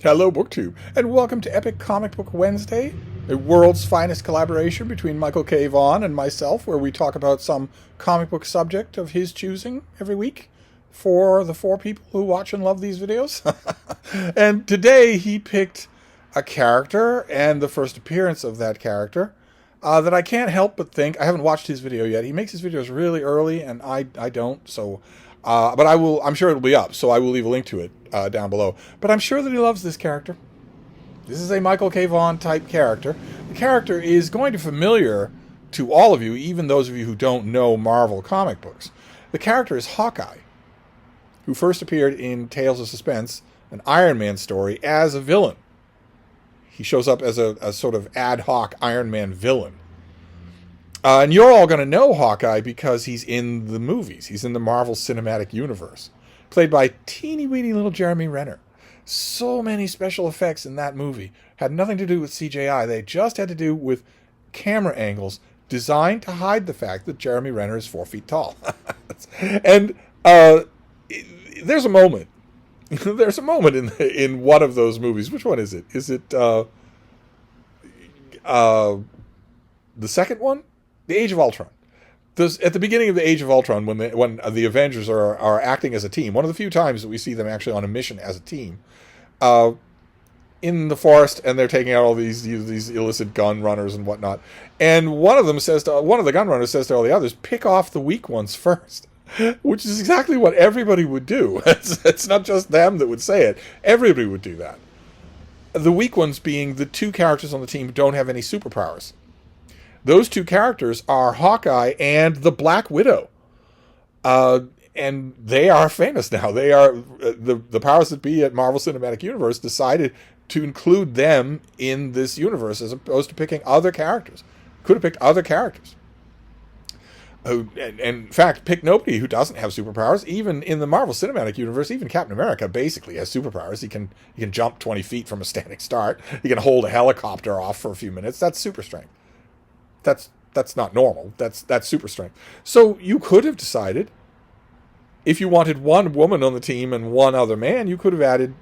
Hello, BookTube, and welcome to Epic Comic Book Wednesday, the world's finest collaboration between Michael K Vaughan and myself, where we talk about some comic book subject of his choosing every week for the 4 people who watch and love these videos. And today he picked a character and the first appearance of that character that I can't help but think, I haven't watched his video yet. He makes his videos really early, and I don't, so... but I will. I'm sure it'll be up, so I will leave a link to it down below. But I'm sure that he loves this character. This is a Michael K Vaughan type character. The character is going to be familiar to all of you, even those of you who don't know Marvel comic books. The character is Hawkeye, who first appeared in Tales of Suspense, an Iron Man story, as a villain. He shows up as a sort of ad hoc Iron Man villain. And you're all going to know Hawkeye because he's in the movies. He's in the Marvel Cinematic Universe. Played by teeny-weeny little Jeremy Renner. So many special effects in that movie. Had nothing to do with CGI. They just had to do with camera angles designed to hide the fact that Jeremy Renner is 4 feet tall. And there's a moment. There's a moment in one of those movies. Which one is it? Is it the second one? The Age of Ultron. At the beginning of the Age of Ultron, when the Avengers are acting as a team, one of the few times that we see them actually on a mission as a team, in the forest, and they're taking out all these illicit gun runners and whatnot. And one of the gun runners says to all the others, "Pick off the weak ones first," which is exactly what everybody would do. It's not just them that would say it; everybody would do that. The weak ones being the 2 characters on the team who don't have any superpowers. Those 2 characters are Hawkeye and the Black Widow. And they are famous now. They are the powers that be at Marvel Cinematic Universe decided to include them in this universe as opposed to picking other characters. Could have picked other characters. And in fact, pick nobody who doesn't have superpowers. Even in the Marvel Cinematic Universe, even Captain America basically has superpowers. He can jump 20 feet from a standing start. He can hold a helicopter off for a few minutes. That's super strength. That's not normal. That's super strength. So you could have decided, if you wanted one woman on the team and one other man, you could have added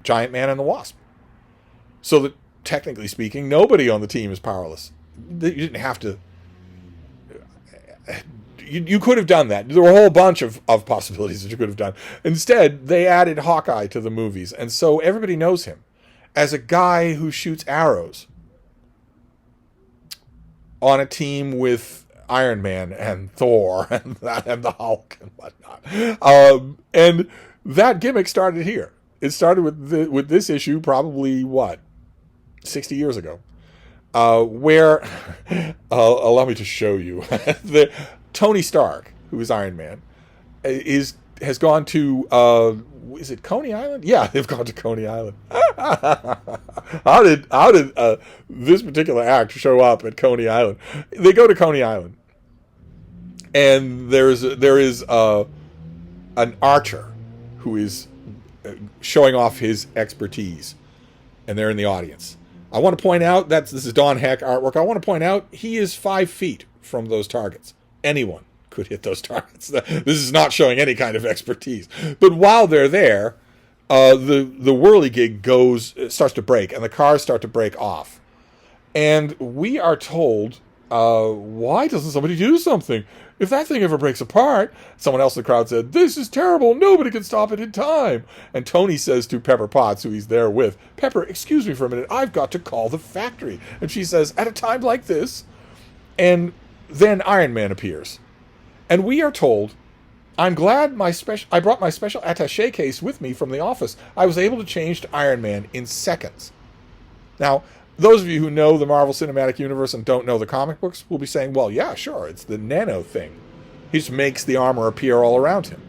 Giant Man and the Wasp. So that, technically speaking, nobody on the team is powerless. You didn't have to... You could have done that. There were a whole bunch of possibilities that you could have done. Instead, they added Hawkeye to the movies, and so everybody knows him as a guy who shoots arrows on a team with Iron Man and Thor and the Hulk and whatnot. And that gimmick started here. It started with this issue probably, 60 years ago. Where, allow me to show you, Tony Stark, who is Iron Man, has gone to, is it Coney Island? Yeah, they've gone to Coney Island. How did this particular act show up at Coney Island? They go to Coney Island, and there is an archer who is showing off his expertise, and they're in the audience. I want to point out this is Don Heck artwork. I want to point out he is 5 feet from those targets. Anyone could hit those targets. This is not showing any kind of expertise. But while they're there, the whirligig starts to break, and the cars start to break off. And we are told, why doesn't somebody do something? If that thing ever breaks apart, someone else in the crowd said, "This is terrible. Nobody can stop it in time." And Tony says to Pepper Potts, who he's there with, "Pepper, excuse me for a minute. I've got to call the factory." And she says, "At a time like this?" And then Iron Man appears. And we are told, "I'm glad I brought my special attaché case with me from the office. I was able to change to Iron Man in seconds." Now, those of you who know the Marvel Cinematic Universe and don't know the comic books will be saying, "Well, yeah, sure, it's the nano thing. He just makes the armor appear all around him.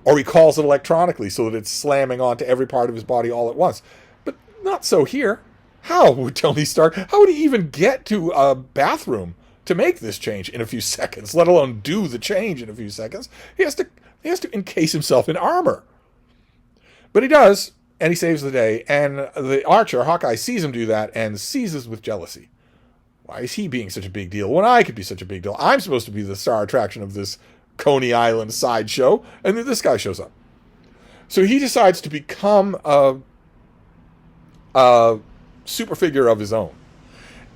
Or he calls it electronically so that it's slamming onto every part of his body all at once." But not so here. How would Tony Stark, how would he even get to a bathroom to make this change in a few seconds, let alone do the change in a few seconds? He has to encase himself in armor. But he does, and he saves the day, and the archer, Hawkeye, sees him do that and seizes with jealousy. Why is he being such a big deal when I could be such a big deal? I'm supposed to be the star attraction of this Coney Island sideshow, and then this guy shows up. So he decides to become super figure of his own.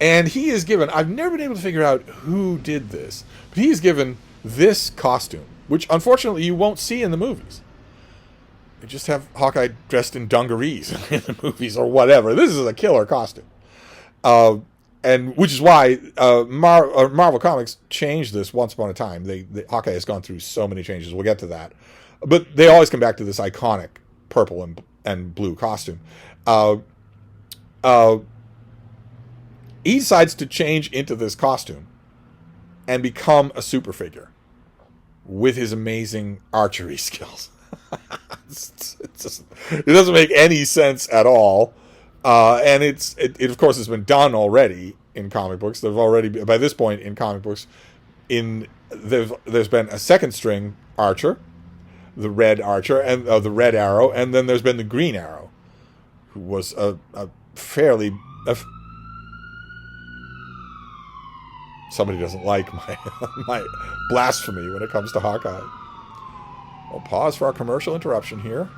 And he is given, I've never been able to figure out who did this, but he is given this costume, which unfortunately you won't see in the movies. They just have Hawkeye dressed in dungarees in the movies or whatever. This is a killer costume. And which is why Marvel Comics changed this once upon a time. Hawkeye has gone through so many changes. We'll get to that. But they always come back to this iconic purple and blue costume. He decides to change into this costume and become a super figure with his amazing archery skills. It doesn't make any sense at all. And it of course has been done already in comic books. They've already, by this point in comic books, there's been a second string archer, the red archer, and the red arrow, and then there's been the green arrow, who was a fairly somebody doesn't like my blasphemy when it comes to Hawkeye. We'll pause for our commercial interruption here.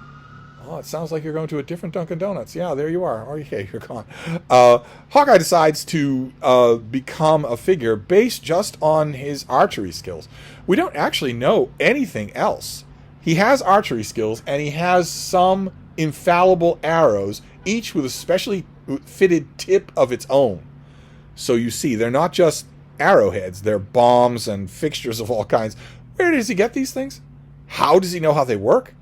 Oh, it sounds like you're going to a different Dunkin' Donuts. Yeah, there you are. Okay, you're gone. Hawkeye decides to become a figure based just on his archery skills. We don't actually know anything else. He has archery skills, and he has some infallible arrows, each with a specially fitted tip of its own. So you see, they're not just arrowheads. They're bombs and fixtures of all kinds. Where does he get these things? How does he know how they work?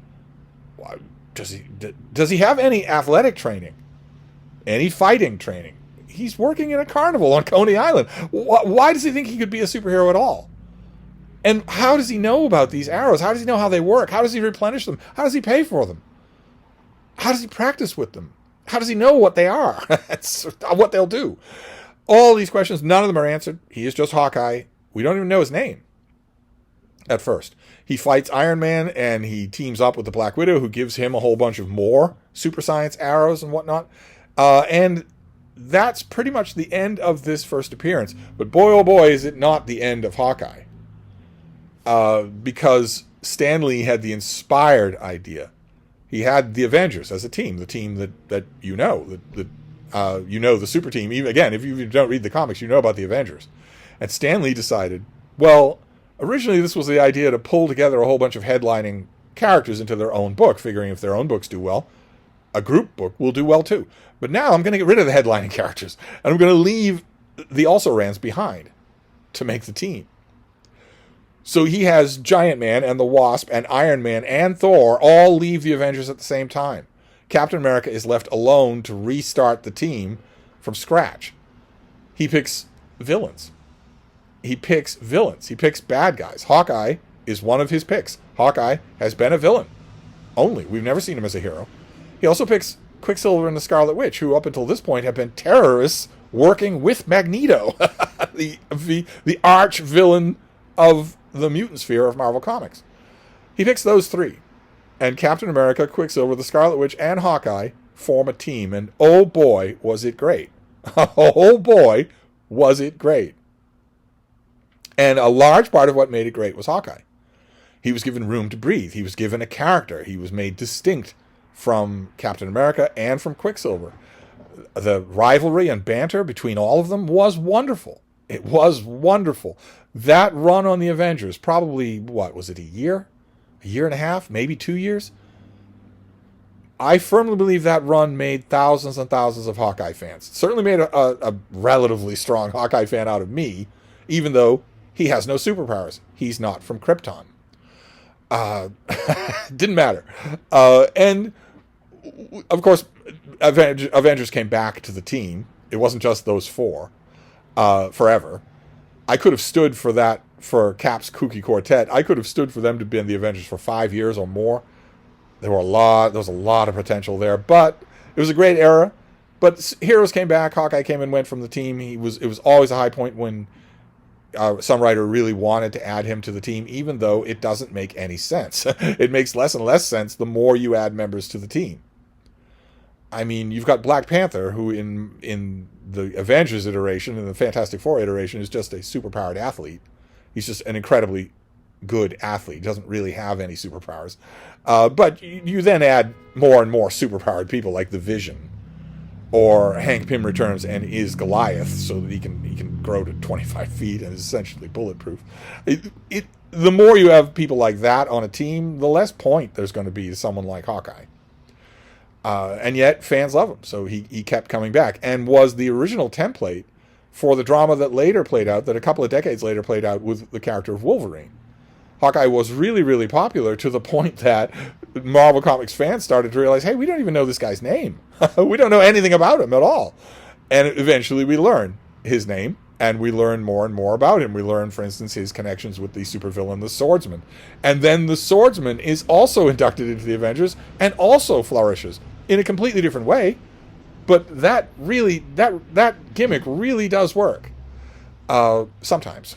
Does he have any athletic training? Any fighting training? He's working in a carnival on Coney Island. Why does he think he could be a superhero at all? And how does he know about these arrows? How does he know how they work? How does he replenish them? How does he pay for them? How does he practice with them? How does he know what they are? That's what they'll do. All these questions, none of them are answered. He is just Hawkeye. We don't even know his name at first. He fights Iron Man, and he teams up with the Black Widow, who gives him a whole bunch of more super science arrows and whatnot. And that's pretty much the end of this first appearance. But boy, oh boy, is it not the end of Hawkeye. Because Stan Lee had the inspired idea. He had the Avengers as a team, the team that you know, the super team. Even again, if you don't read the comics, you know about the Avengers. And Stan Lee decided, well, originally this was the idea to pull together a whole bunch of headlining characters into their own book, figuring if their own books do well, a group book will do well too. But now I'm going to get rid of the headlining characters, and I'm going to leave the also-rans behind to make the team. So he has Giant Man and the Wasp and Iron Man and Thor all leave the Avengers at the same time. Captain America is left alone to restart the team from scratch. He picks villains. He picks bad guys. Hawkeye is one of his picks. Hawkeye has been a villain. Only. We've never seen him as a hero. He also picks Quicksilver and the Scarlet Witch, who up until this point have been terrorists working with Magneto, the arch villain of the mutant sphere of Marvel Comics. He picks those three. And Captain America, Quicksilver, the Scarlet Witch, and Hawkeye form a team. And oh boy, was it great. Oh boy, was it great. And a large part of what made it great was Hawkeye. He was given room to breathe. He was given a character. He was made distinct from Captain America and from Quicksilver. The rivalry and banter between all of them was wonderful. It was wonderful. That run on the Avengers, probably, what, was it a year? A year and a half? Maybe 2 years? I firmly believe that run made thousands and thousands of Hawkeye fans. It certainly made a relatively strong Hawkeye fan out of me, even though he has no superpowers. He's not from Krypton. Didn't matter. And, of course, Avengers came back to the team. It wasn't just those four forever. I could have stood for that, for Cap's kooky quartet. I could have stood for them to be in the Avengers for 5 years or more. There was a lot of potential there, but it was a great era. But heroes came back. Hawkeye came and went from the team. It was always a high point when some writer really wanted to add him to the team, even though it doesn't make any sense. It makes less and less sense the more you add members to the team. I mean, you've got Black Panther, who in the Avengers iteration, in the Fantastic Four iteration, is just a superpowered athlete. He's just an incredibly good athlete. He doesn't really have any superpowers. But you then add more and more superpowered people, like the Vision, or Hank Pym returns and is Goliath, so that he can grow to 25 feet and is essentially bulletproof. The more you have people like that on a team, the less point there's going to be to someone like Hawkeye. And yet fans love him, so he kept coming back, and was the original template for the drama that later played out, that a couple of decades later played out with the character of Wolverine. Hawkeye was really, really popular to the point that Marvel Comics fans started to realize, hey, we don't even know this guy's name. We don't know anything about him at all. And eventually we learn his name, and we learn more and more about him. We learn, for instance, his connections with the supervillain, the Swordsman. And then the Swordsman is also inducted into the Avengers and also flourishes in a completely different way. But that gimmick really does work. Sometimes.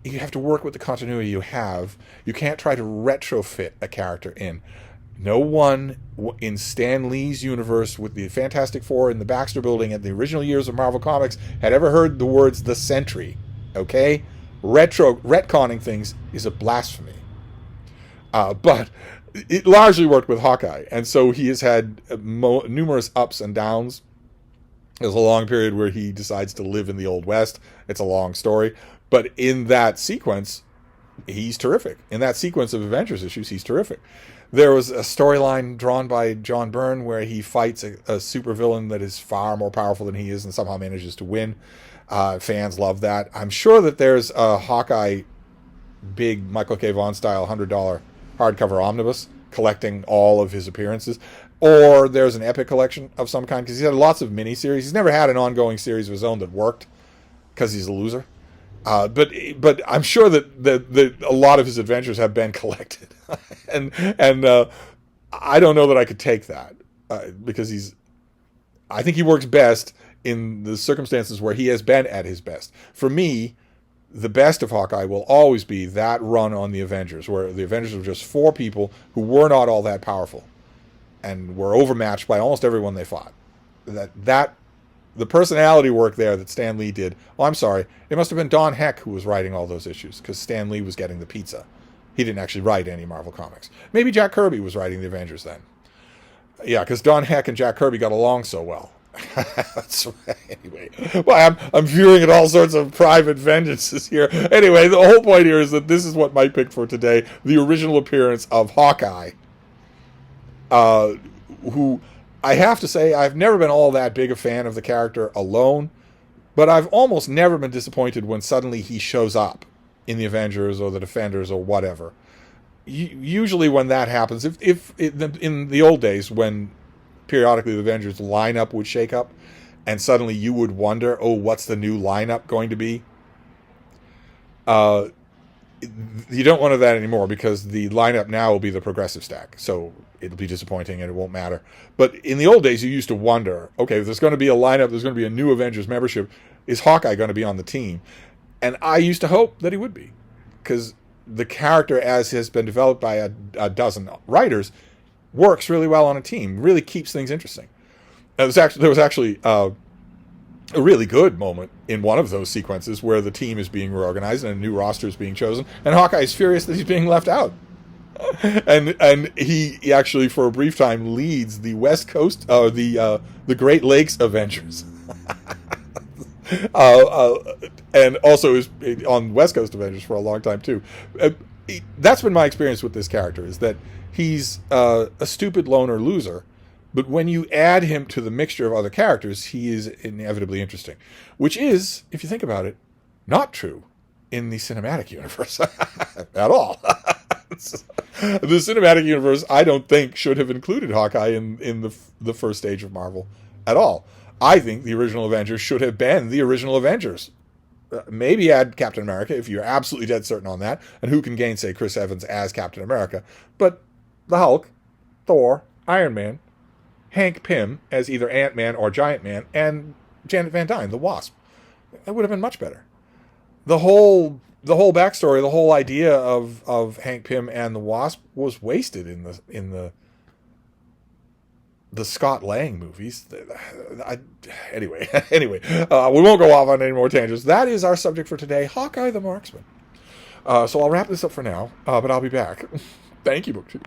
You have to work with the continuity you have. You can't try to retrofit a character in. No one in Stan Lee's universe with the Fantastic Four in the Baxter Building at the original years of Marvel Comics had ever heard the words the Sentry. Okay? Retconning things is a blasphemy. But it largely worked with Hawkeye. And so he has had numerous ups and downs. There's a long period where he decides to live in the Old West. It's a long story. But in that sequence, he's terrific. In that sequence of Avengers issues, he's terrific. There was a storyline drawn by John Byrne where he fights a supervillain that is far more powerful than he is and somehow manages to win. Fans love that. I'm sure that there's a Hawkeye big Michael K. Vaughan style $100 hardcover omnibus collecting all of his appearances. Or there's an epic collection of some kind, because he's had lots of miniseries. He's never had an ongoing series of his own that worked because he's a loser. But I'm sure that a lot of his adventures have been collected, and I don't know that I could take that because I think he works best in the circumstances where he has been at his best. For me, the best of Hawkeye will always be that run on the Avengers, where the Avengers were just four people who were not all that powerful and were overmatched by almost everyone they fought. The personality work there that Stan Lee did. Oh, I'm sorry. It must have been Don Heck who was writing all those issues, because Stan Lee was getting the pizza. He didn't actually write any Marvel Comics. Maybe Jack Kirby was writing the Avengers then. Yeah, because Don Heck and Jack Kirby got along so well. Anyway, well, I'm veering at all sorts of private vengeances here. Anyway, the whole point here is that this is what Mike picked for today: the original appearance of Hawkeye, who, I have to say, I've never been all that big a fan of the character alone, but I've almost never been disappointed when suddenly he shows up in the Avengers or the Defenders or whatever. Usually when that happens, if in the old days when periodically the Avengers lineup would shake up and suddenly you would wonder, oh, what's the new lineup going to be? You don't want that anymore, because the lineup now will be the progressive stack. So it'll be disappointing and it won't matter. But in the old days, you used to wonder, okay, if there's going to be a lineup, there's going to be a new Avengers membership, is Hawkeye going to be on the team? And I used to hope that he would be, because the character, as has been developed by a dozen writers, works really well on a team, really keeps things interesting. There was actually a really good moment in one of those sequences where the team is being reorganized and a new roster is being chosen, and Hawkeye is furious that he's being left out. And he actually, for a brief time, leads the West Coast, the Great Lakes Avengers, and also is on West Coast Avengers for a long time too. That's been my experience with this character, is that he's a stupid loner loser, but when you add him to the mixture of other characters, he is inevitably interesting, which is, if you think about it, not true in the cinematic universe at all. The cinematic universe, I don't think, should have included Hawkeye in the first stage of Marvel at all. I think the original Avengers should have been the original Avengers. Maybe add Captain America if you're absolutely dead certain on that, and who can gainsay Chris Evans as Captain America? But the Hulk, Thor, Iron Man, Hank Pym as either Ant-Man or Giant Man, and Janet Van Dyne, the Wasp. That would have been much better. The whole backstory, the whole idea of Hank Pym and the Wasp was wasted in the Scott Lang movies. Anyway, we won't go off on any more tangents. That is our subject for today, Hawkeye the Marksman. So I'll wrap this up for now, but I'll be back. Thank you, BookTube.